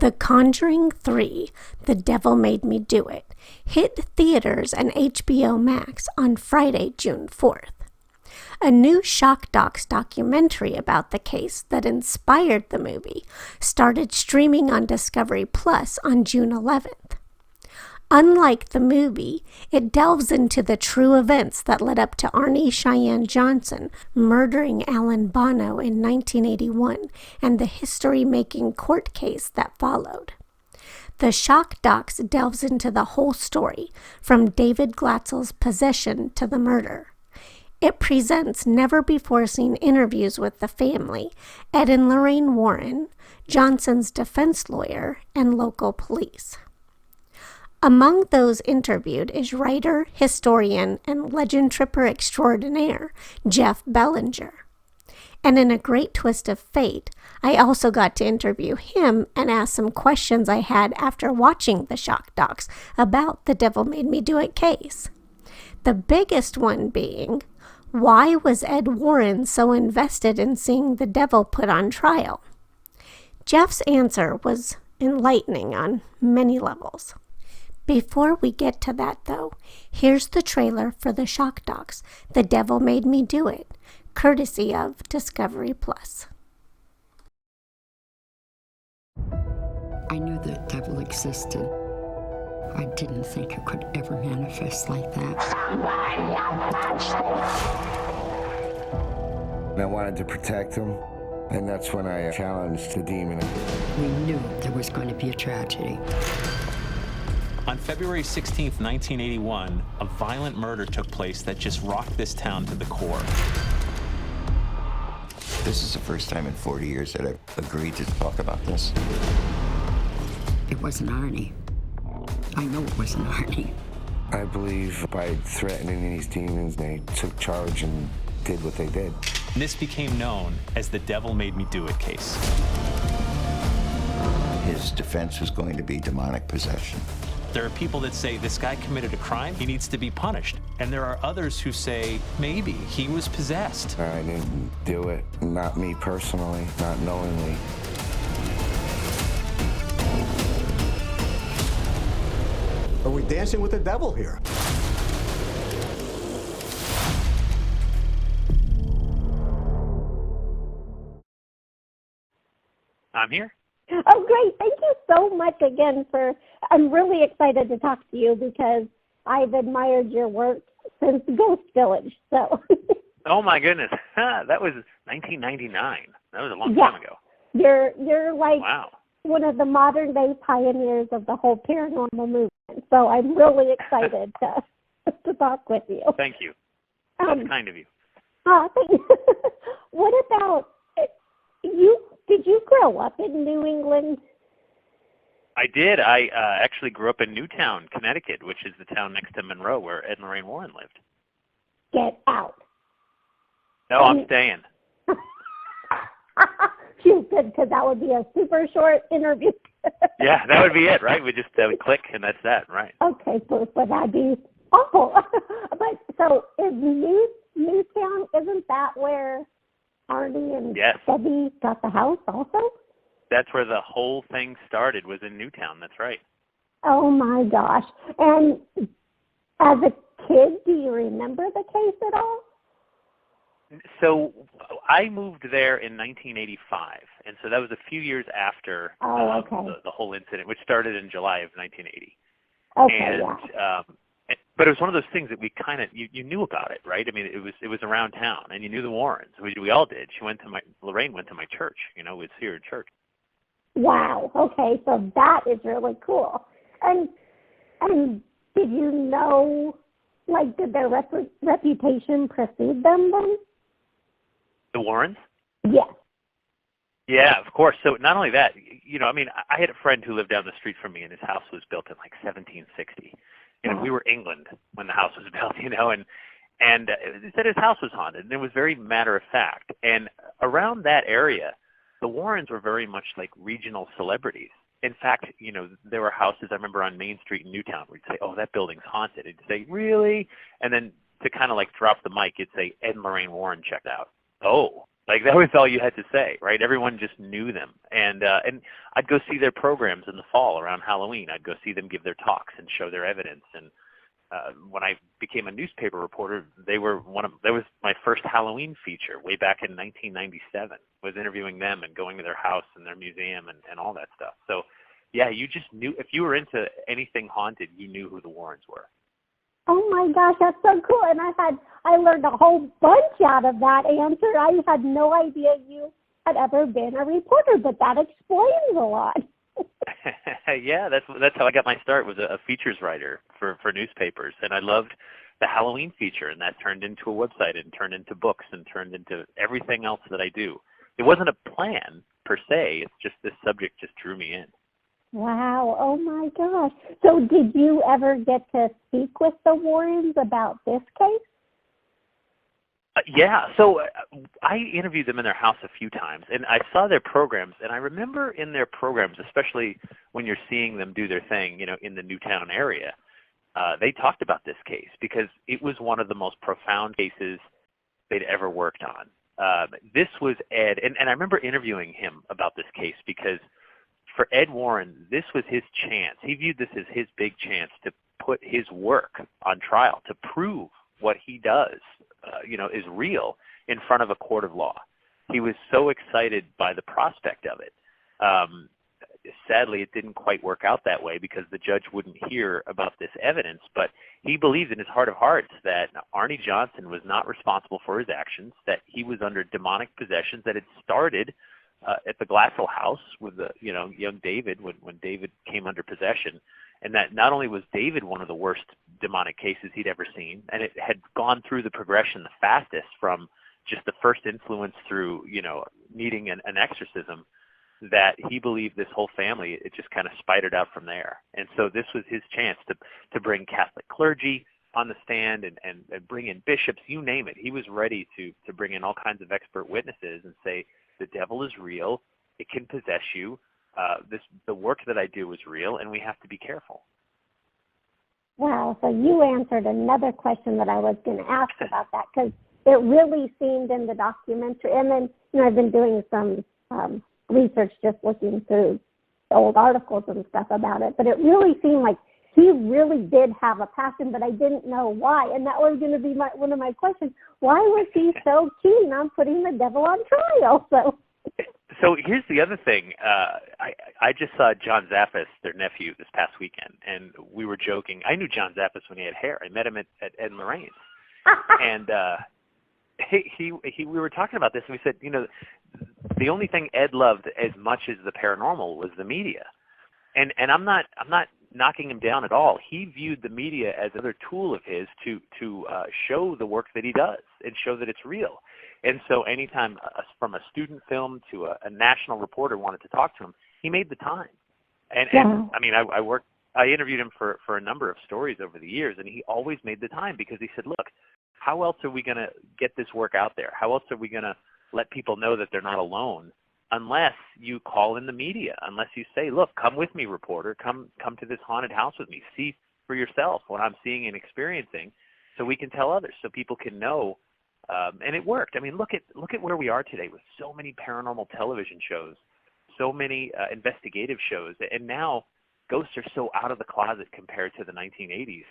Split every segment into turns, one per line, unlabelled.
The Conjuring 3, The Devil Made Me Do It, hit theaters and HBO Max on Friday, June 4th. A new Shock Docs documentary about the case that inspired the movie started streaming on Discovery Plus on June 11th. Unlike the movie, it delves into the true events that led up to Arne Cheyenne Johnson murdering Alan Bono in 1981 and the history-making court case that followed. The Shock Docs delves into the whole story, from David Glatzel's possession to the murder. It presents never-before-seen interviews with the family, Ed and Lorraine Warren, Johnson's defense lawyer, and local police. Among those interviewed is writer, historian, and legend tripper extraordinaire Jeff Belanger. And in a great twist of fate, I also got to interview him and ask some questions I had after watching the Shock Docs about the Devil Made Me Do It case. The biggest one being, why was Ed Warren so invested in seeing the devil put on trial? Jeff's answer was enlightening on many levels. Before we get to that, though, here's the trailer for the Shock Docs, The Devil Made Me Do It, courtesy of Discovery Plus.
I knew the devil existed. I didn't think it could ever manifest like that.
I wanted to protect him, and that's when I challenged the demon.
We knew there was going to be a tragedy.
On February 16th, 1981, a violent murder took place that just rocked this town to the core.
This is the first time in 40 years that I've agreed to talk about this.
It wasn't Arne. I know it wasn't Arne.
I believe by threatening these demons, they took charge and did what they did.
This became known as the Devil Made Me Do It case.
His defense was going to be demonic possession.
There are people that say this guy committed a crime, he needs to be punished. And there are others who say maybe he was possessed.
I didn't do it, not me personally, not knowingly.
Are we dancing with the devil here?
I'm here.
Oh, great. Thank you so much again I'm really excited to talk to you because I've admired your work since Ghost Village, so.
Oh, my goodness. That was 1999. That was a long
yeah.
time ago.
You're like
Wow.
one of the modern-day pioneers of the whole paranormal movement, so I'm really excited to talk with you.
Thank you. That's kind of you.
Thank you. What about you? Did you grow up in New England?
I did. I actually grew up in Newtown, Connecticut, which is the town next to Monroe where Ed and Lorraine Warren lived.
Get out.
No, I'm staying.
Good, because that would be a super short interview.
Yeah, that would be it, right? We just click, and that's that, right?
Okay, but that'd be awful. But so is Newtown, isn't that where Arne and
Yes.
Debbie got the house also?
That's where the whole thing started, was in Newtown. That's right.
Oh, my gosh. And as a kid, do you remember the case at all?
So I moved there in 1985, and so that was a few years after the whole incident, which started in July of 1980.
Okay,
and,
yeah.
But it was one of those things that we kind of, you knew about it, right? I mean, it was around town, and you knew the Warrens. We all did. Lorraine went to my church. We'd see her at church.
Wow. Okay, so that is really cool. And did you know, did their reputation precede them then?
The Warrens?
Yes.
Yeah, of course. So not only that, I had a friend who lived down the street from me, and his house was built in 1760. And we were England when the house was built, and he said his house was haunted, and it was very matter of fact. And around that area, the Warrens were very much like regional celebrities. In fact, there were houses, I remember on Main Street in Newtown, where you'd say, oh, that building's haunted. It'd say, really? And then to kind of drop the mic, it'd say, Ed and Lorraine Warren checked out. Oh, Like, that was all you had to say, right? Everyone just knew them. And I'd go see their programs in the fall around Halloween. I'd go see them give their talks and show their evidence. And when I became a newspaper reporter, that was my first Halloween feature way back in 1997, was interviewing them and going to their house and their museum and all that stuff. So, yeah, you just knew, if you were into anything haunted, you knew who the Warrens were.
Oh my gosh, that's so cool. And I learned a whole bunch out of that answer. I had no idea you had ever been a reporter, but that explains a lot.
Yeah, that's how I got my start, was a features writer for newspapers. And I loved the Halloween feature, and that turned into a website and turned into books and turned into everything else that I do. It wasn't a plan per se, it's just this subject just drew me in.
Wow, oh my gosh. So did you ever get to speak with the Warrens about this case?
Yeah, so I interviewed them in their house a few times, and I saw their programs, and I remember in their programs, especially when you're seeing them do their thing, in the Newtown area, they talked about this case because it was one of the most profound cases they'd ever worked on. This was Ed, and I remember interviewing him about this case because for Ed Warren, this was his chance. He viewed this as his big chance to put his work on trial, to prove what he does, is real in front of a court of law. He was so excited by the prospect of it. Sadly, it didn't quite work out that way because the judge wouldn't hear about this evidence, but he believed in his heart of hearts that Arne Johnson was not responsible for his actions, that he was under demonic possessions that had started at the Glassell house with the young David when David came under possession, and that not only was David one of the worst demonic cases he'd ever seen, and it had gone through the progression the fastest from just the first influence through needing an exorcism, that he believed this whole family, it just kind of spidered out from there. And so this was his chance to bring Catholic clergy on the stand and bring in bishops, you name it. He was ready to bring in all kinds of expert witnesses and say, the devil is real, it can possess you, the work that I do is real, and we have to be careful.
Wow, so you answered another question that I was going to ask about that, because it really seemed in the documentary, and then I've been doing some research just looking through old articles and stuff about it, but it really seemed like he really did have a passion, but I didn't know why, and that was going to be one of my questions. Why was he so keen on putting the devil on trial?
So here's the other thing. I just saw John Zaffis, their nephew, this past weekend, and we were joking. I knew John Zaffis when he had hair. I met him at Ed and Lorraine's. And we were talking about this, and we said, the only thing Ed loved as much as the paranormal was the media. And I'm not knocking him down at all. He viewed the media as another tool of his to show the work that he does and show that it's real. And so anytime from a student film to a national reporter wanted to talk to him, he made the time. And I mean, I interviewed him for a number of stories over the years, and he always made the time because he said, look, how else are we going to get this work out there? How else are we going to let people know that they're not alone unless you call in the media, unless you say, look, come with me, reporter, come to this haunted house with me, see for yourself what I'm seeing and experiencing so we can tell others, so people can know. And it worked. I mean, look at where we are today with so many paranormal television shows, so many investigative shows, and now ghosts are so out of the closet compared to the 1980s,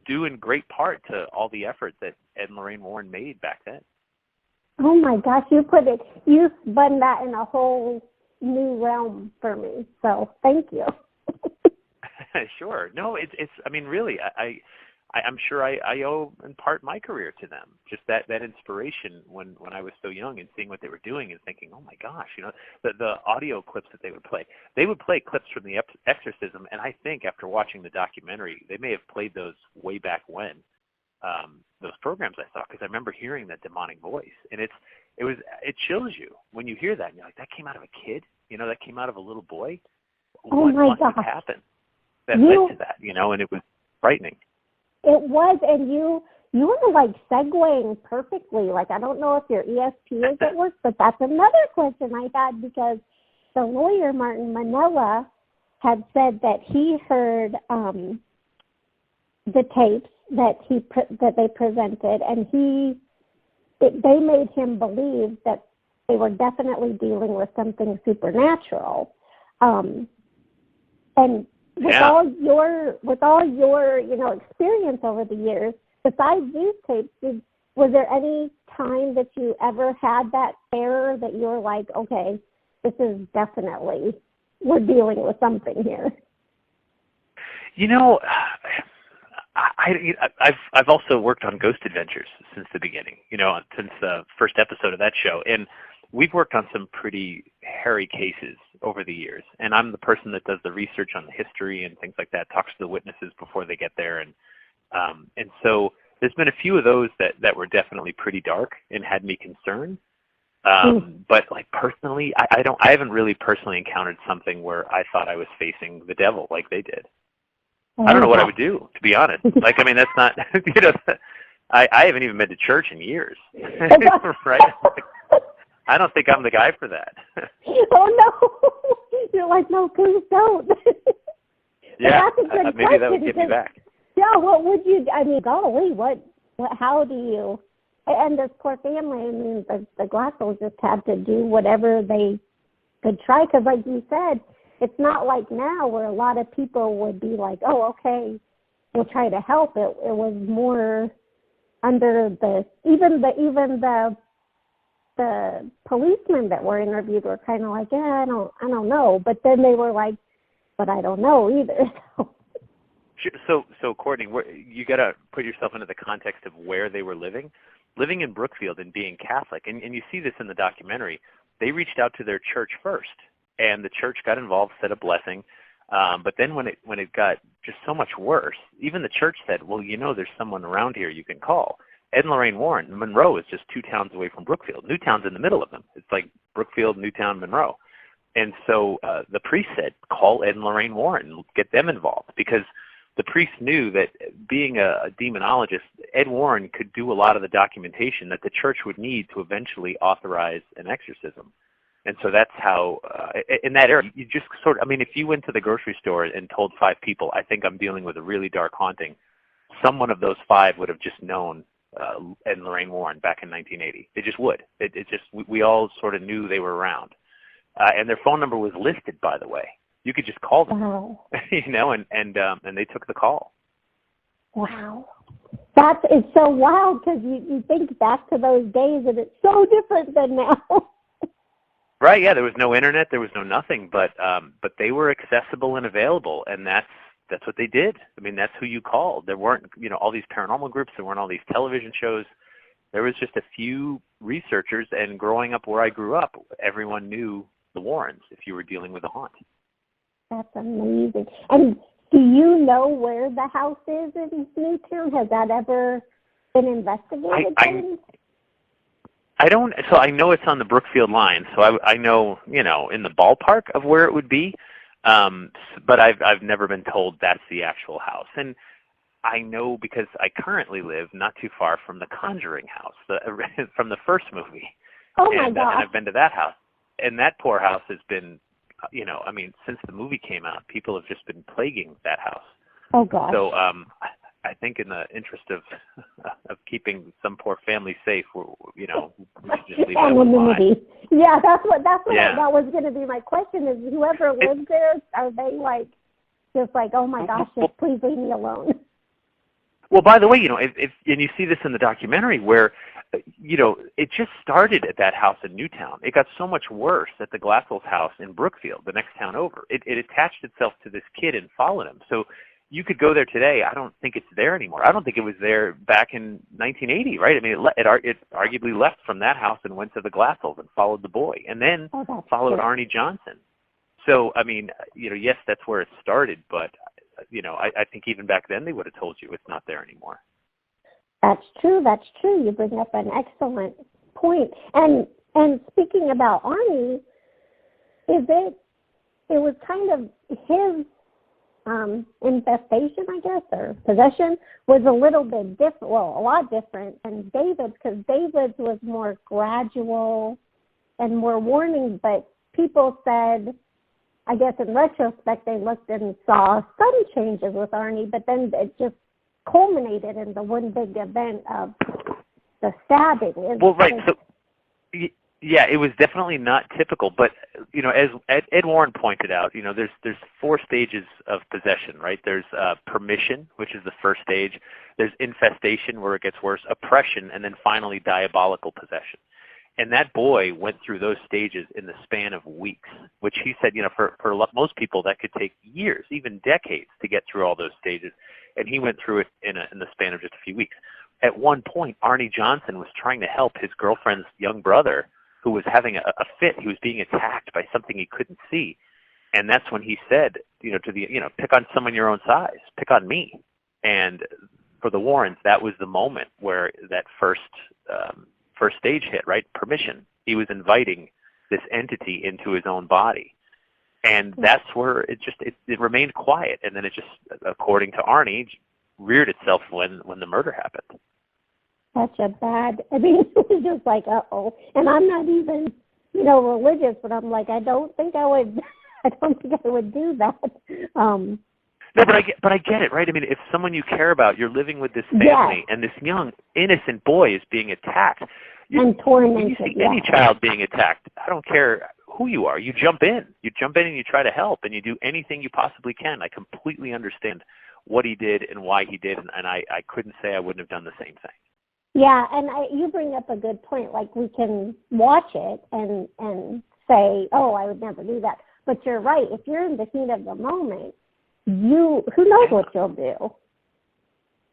due in great part to all the effort that Ed and Lorraine Warren made back then.
Oh my gosh, you spun that in a whole new realm for me. So thank you.
Sure. No, it's. I mean, really, I'm sure I owe in part my career to them. Just that inspiration when I was so young and seeing what they were doing and thinking, oh my gosh, the audio clips that they would play. They would play clips from The Exorcism, and I think after watching the documentary, they may have played those way back when. Those programs I saw, because I remember hearing that demonic voice, and it chills you when you hear that. And you're like, that came out of a kid, that came out of a little boy.
Oh my
gosh! What must have happened that led to that, and it was frightening.
It was, and you were like segueing perfectly. Like, I don't know if your ESP is at work, but that's another question I had, because the lawyer Martin Manella had said that he heard the tapes that they presented, and he they made him believe that they were definitely dealing with something supernatural. And with all your experience over the years, besides these tapes, was there any time that you ever had that terror that you were like, okay, this is definitely, we're dealing with something here?
I've also worked on Ghost Adventures since the beginning, since the first episode of that show. And we've worked on some pretty hairy cases over the years. And I'm the person that does the research on the history and things like that, talks to the witnesses before they get there. And so there's been a few of those that were definitely pretty dark and had me concerned. But like personally, I haven't really personally encountered something where I thought I was facing the devil like they did. I don't know what I would do, to be honest. Like, I mean, that's not, I haven't even been to church in years, right? I don't think I'm the guy for that.
Oh, no. You're like, no, please don't.
Yeah, maybe that would get me back.
Yeah, what would you, I mean, golly, how do you, and this poor family, I mean, the Glassels just had to do whatever they could try, because like you said, it's not like now where a lot of people would be like, oh, okay, we'll try to help. It was more under even the policemen that were interviewed were kind of like, yeah, I don't know. But then they were like, but I don't know either.
So Courtney, you got to put yourself into the context of where they were living in Brookfield and being Catholic. And you see this in the documentary. They reached out to their church first. And the church got involved, said a blessing. But then when it got just so much worse, even the church said, well, there's someone around here you can call. Ed and Lorraine Warren, Monroe is just 2 towns away from Brookfield. Newtown's in the middle of them. It's like Brookfield, Newtown, Monroe. And so the priest said, call Ed and Lorraine Warren, get them involved. Because the priest knew that being a demonologist, Ed Warren could do a lot of the documentation that the church would need to eventually authorize an exorcism. And so that's how, in that era, you just sort of, I mean, if you went to the grocery store and told 5 people, I think I'm dealing with a really dark haunting, someone of those 5 would have just known Ed and Lorraine Warren back in 1980. They just would. We all sort of knew they were around. And their phone number was listed, by the way. You could just call them,
wow.
And they took the call.
Wow. It's so wild because you think back to those days and it's so different than now.
Right, yeah, there was no internet, there was no nothing, but they were accessible and available, and that's what they did. I mean, that's who you called. There weren't, all these paranormal groups, there weren't all these television shows. There was just a few researchers, and growing up where I grew up, everyone knew the Warrens if you were dealing with a haunt.
That's amazing. And do you know where the house is in Newtown? Has that ever been investigated?
I don't. So I know it's on the Brookfield line. So I know, in the ballpark of where it would be. But I've never been told that's the actual house. And I know because I currently live not too far from the Conjuring house, from the first movie.
Oh my God!
And I've been to that house, and that poor house has been, since the movie came out, people have just been plaguing that house.
Oh gosh.
So I think in the interest of keeping some poor family safe, we should just leave
anonymity. Yeah, that's what that was going to be my question. Is whoever lives there, are they just like, oh my gosh, just please leave me alone?
Well, by the way, if and you see this in the documentary where, it just started at that house in Newtown. It got so much worse at the Glassels house in Brookfield, the next town over. It attached itself to this kid and followed him. So you could go there today. I don't think it's there anymore. I don't think it was there back in 1980, right? I mean, it arguably left from that house and went to the Glassels and followed the boy, and then followed Arne Johnson. So, I mean, yes, that's where it started, but, I think even back then they would have told you it's not there anymore.
That's true. You bring up an excellent point. And speaking about Arne, it was kind of his infestation, I guess, or possession was a little bit different, well, a lot different than David's, because David's was more gradual and more warning, but people said, I guess in retrospect, they looked and saw some changes with Arne, but then it just culminated in the one big event of the stabbing.
Well, right. So, yeah, it was definitely not typical. But as Ed Warren pointed out, there's 4 stages of possession, right? There's permission, which is the first stage. There's infestation, where it gets worse. Oppression, and then finally diabolical possession. And that boy went through those stages in the span of weeks, which he said, for most people that could take years, even decades, to get through all those stages. And he went through it in the span of just a few weeks. At one point, Arne Johnson was trying to help his girlfriend's young brother, who was having a fit. He was being attacked by something he couldn't see. And that's when he said, pick on someone your own size, pick on me. And for the Warrens, that was the moment where that first stage hit, right? Permission. He was inviting this entity into his own body. And that's where it remained quiet. And then it just, according to Arne, reared itself when the murder happened.
Such a bad, it was just like, uh-oh. And I'm not even, religious, but I'm like, I don't think I would do that.
No, but I get it, right? If someone you care about, you're living with this family, and this young, innocent boy is being attacked.
And tormented.
When you see any child being attacked, I don't care who you are, you jump in. You jump in and you try to help, and you do anything you possibly can. I completely understand what he did and why he did, and I couldn't say I wouldn't have done the same thing.
Yeah, and you bring up a good point. Like, we can watch it and say, oh, I would never do that. But you're right. If you're in the heat of the moment, who knows what you'll do?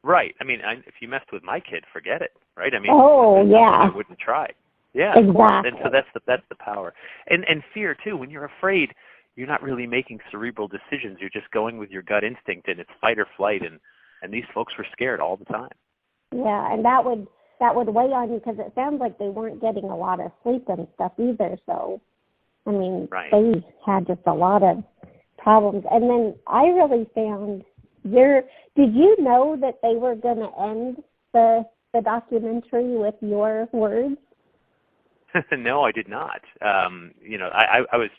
Right. If you messed with my kid, forget it. Right.
Yeah.
I wouldn't try. Yeah.
Exactly.
And so that's the power. And fear too. When you're afraid, you're not really making cerebral decisions. You're just going with your gut instinct, and it's fight or flight. And these folks were scared all the time.
Yeah, and that would weigh on you, because it sounds like they weren't getting a lot of sleep and stuff either. So,
right.
They had just a lot of problems. And then I really found did you know that they were going to end the documentary with your words?
No, I did not. I was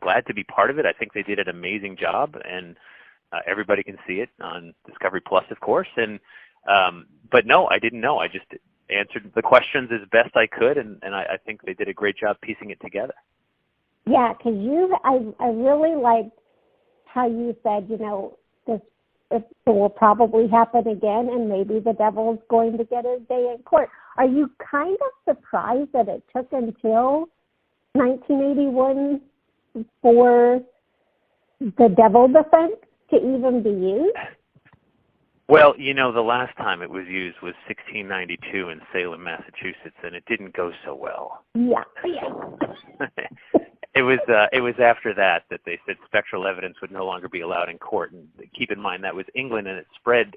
glad to be part of it. I think they did an amazing job, and everybody can see it on Discovery Plus, of course. And but no, I didn't know. I just answered the questions as best I could, and I think they did a great job piecing it together.
Yeah, because I really liked how you said, it will probably happen again, and maybe the devil's going to get his day in court. Are you kind of surprised that it took until 1981 for the devil defense to even be used?
Well, the last time it was used was 1692 in Salem, Massachusetts, and it didn't go so well.
Yeah.
It was after that they said spectral evidence would no longer be allowed in court. And keep in mind that was England, and it spread,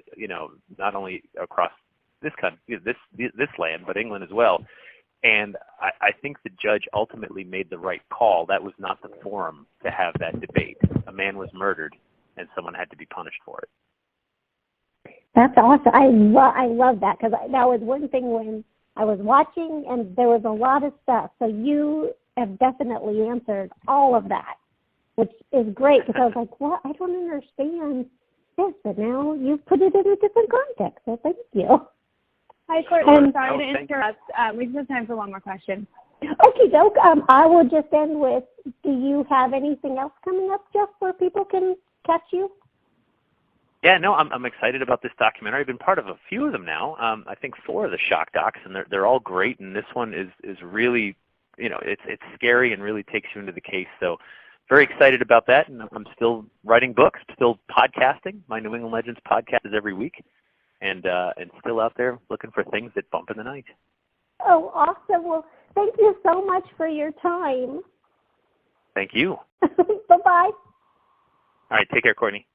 not only across this country, this land, but England as well. And I think the judge ultimately made the right call. That was not the forum to have that debate. A man was murdered, and someone had to be punished for it.
That's awesome. I love that, because that was one thing when I was watching, and there was a lot of stuff. So you have definitely answered all of that, which is great, because I was like, what? I don't understand this, but now you've put it in a different context, so thank you.
Hi, Courtney. Sorry to interrupt. We just have time for one more question.
Okay, doke. I will just end with, do you have anything else coming up, Jeff, where people can catch you?
Yeah, no, I'm excited about this documentary. I've been part of a few of them now. I think 4 of the shock docs, and they're all great. And this one is really, it's scary and really takes you into the case. So very excited about that. And I'm still writing books, still podcasting. My New England Legends podcast is every week, and still out there looking for things that bump in the night.
Oh, awesome. Well, thank you so much for your time.
Thank you.
Bye-bye.
All right, take care, Courtney.